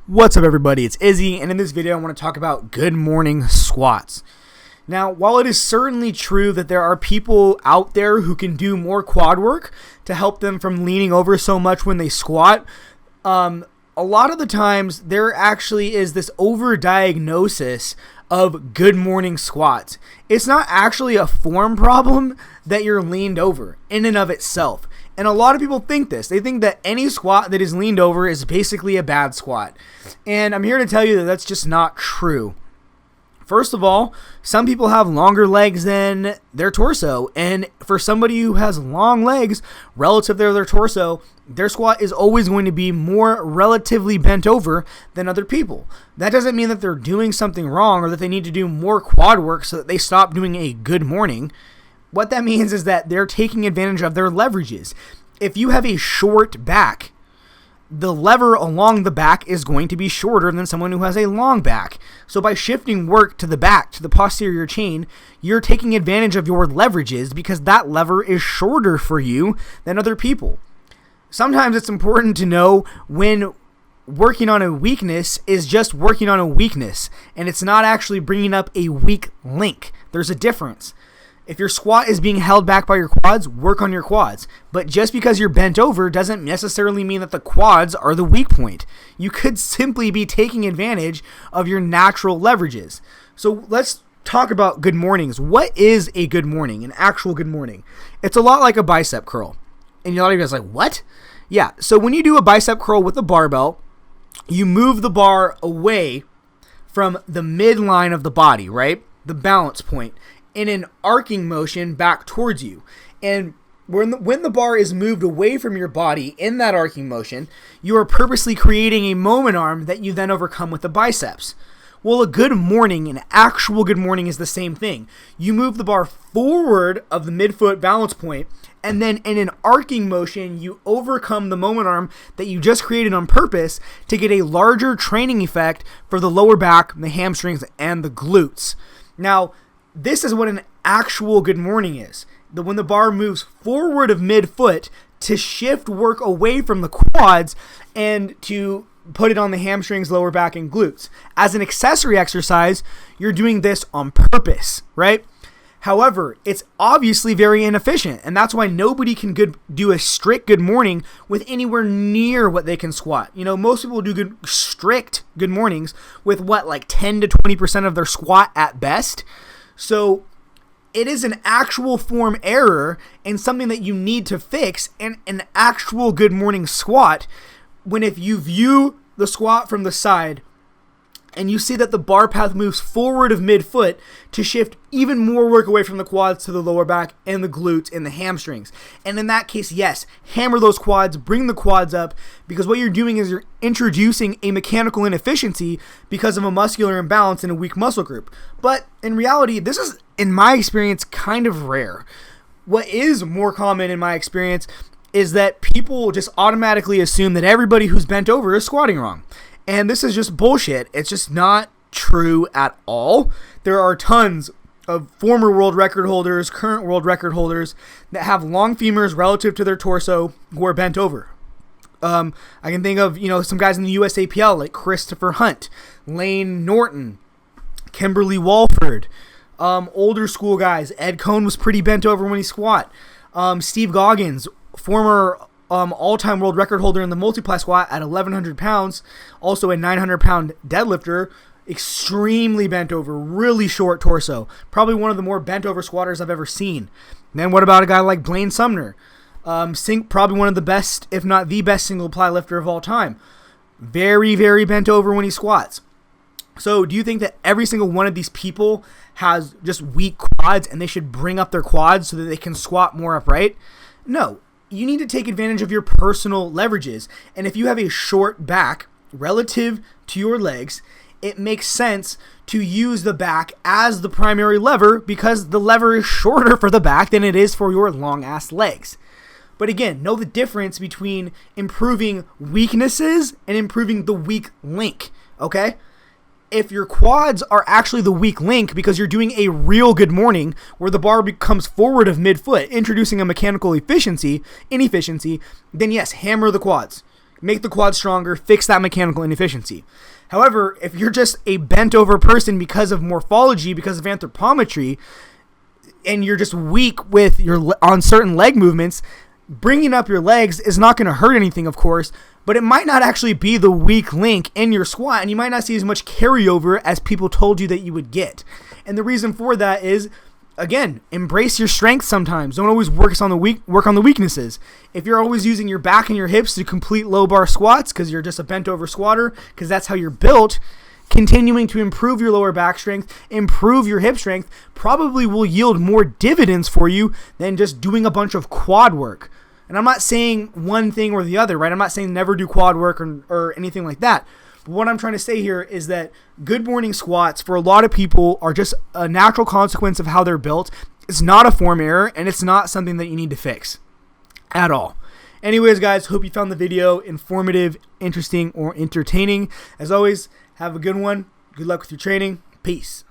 What's up, everybody? It's Izzy, and in this video I want to talk about good morning squats. Now, while it is certainly true that there are people out there who can do more quad work to help them from leaning over so much when they squat, a lot of the times there actually is this overdiagnosis of good morning squats. It's not actually a form problem that you're leaned over in and of itself. And a lot of people think this. They think that any squat that is leaned over is basically a bad squat. And I'm here to tell you that that's just not true. First of all, some people have longer legs than their torso. And for somebody who has long legs relative to their torso, their squat is always going to be more relatively bent over than other people. That doesn't mean that they're doing something wrong or that they need to do more quad work so that they stop doing a good morning. What that means is that they're taking advantage of their leverages. If you have a short back, the lever along the back is going to be shorter than someone who has a long back. So by shifting work to the back, to the posterior chain, you're taking advantage of your leverages because that lever is shorter for you than other people. Sometimes it's important to know when working on a weakness is just working on a weakness, and it's not actually bringing up a weak link. There's a difference. If your squat is being held back by your quads, work on your quads. But just because you're bent over doesn't necessarily mean that the quads are the weak point. You could simply be taking advantage of your natural leverages. So let's talk about good mornings. What is a good morning, an actual good morning? It's a lot like a bicep curl. And a lot of you guys are like, what? Yeah, so when you do a bicep curl with a barbell, you move the bar away from the midline of the body, right? The balance point, in an arcing motion back towards you. And when the bar is moved away from your body in that arcing motion, you are purposely creating a moment arm that you then overcome with the biceps. Well, a good morning, an actual good morning, is the same thing. You move the bar forward of the midfoot balance point, and then in an arcing motion, you overcome the moment arm that you just created on purpose to get a larger training effect for the lower back, the hamstrings, and the glutes. Now, this is what an actual good morning is. When the bar moves forward of midfoot to shift work away from the quads and to put it on the hamstrings, lower back, and glutes. As an accessory exercise, you're doing this on purpose, right? However, it's obviously very inefficient, and that's why nobody can do a strict good morning with anywhere near what they can squat. You know, most people do strict good mornings with like 10 to 20% of their squat at best. So it is an actual form error and something that you need to fix in an actual good morning squat. When if you view the squat from the side and you see that the bar path moves forward of midfoot to shift even more work away from the quads to the lower back and the glutes and the hamstrings. And in that case, yes, hammer those quads, bring the quads up, because what you're doing is you're introducing a mechanical inefficiency because of a muscular imbalance in a weak muscle group. But in reality, this is, in my experience, kind of rare. What is more common in my experience is that people just automatically assume that everybody who's bent over is squatting wrong. And this is just bullshit. It's just not true at all. There are tons of former world record holders, current world record holders that have long femurs relative to their torso who are bent over. I can think of, some guys in the USAPL like Christopher Hunt, Lane Norton, Kimberly Walford, older school guys. Ed Cohn was pretty bent over when he squat. Steve Goggins, former all-time world record holder in the multiply squat at 1,100 pounds, also a 900-pound deadlifter, extremely bent over, really short torso, probably one of the more bent over squatters I've ever seen. And then what about a guy like Blaine Sumner? Probably one of the best, if not the best single ply lifter of all time. Very, very bent over when he squats. So do you think that every single one of these people has just weak quads and they should bring up their quads so that they can squat more upright? No. You need to take advantage of your personal leverages. And if you have a short back relative to your legs, it makes sense to use the back as the primary lever because the lever is shorter for the back than it is for your long-ass legs. But again, know the difference between improving weaknesses and improving the weak link, okay? If your quads are actually the weak link because you're doing a real good morning where the bar becomes forward of midfoot, introducing a mechanical inefficiency, then yes, hammer the quads. make the quad stronger, fix that mechanical inefficiency. However, if you're just a bent over person because of morphology, because of anthropometry, and you're just weak with on certain leg movements, bringing up your legs is not going to hurt anything, of course, but it might not actually be the weak link in your squat, and you might not see as much carryover as people told you that you would get. And the reason for that is, again, embrace your strength sometimes. Don't always work on the weaknesses. If you're always using your back and your hips to complete low bar squats because you're just a bent over squatter, because that's how you're built, continuing to improve your lower back strength, improve your hip strength, probably will yield more dividends for you than just doing a bunch of quad work. And I'm not saying one thing or the other, right? I'm not saying never do quad work or anything like that. But what I'm trying to say here is that good morning squats for a lot of people are just a natural consequence of how they're built. It's not a form error, and it's not something that you need to fix at all. Anyways, guys, hope you found the video informative, interesting, or entertaining. As always, have a good one. Good luck with your training. Peace.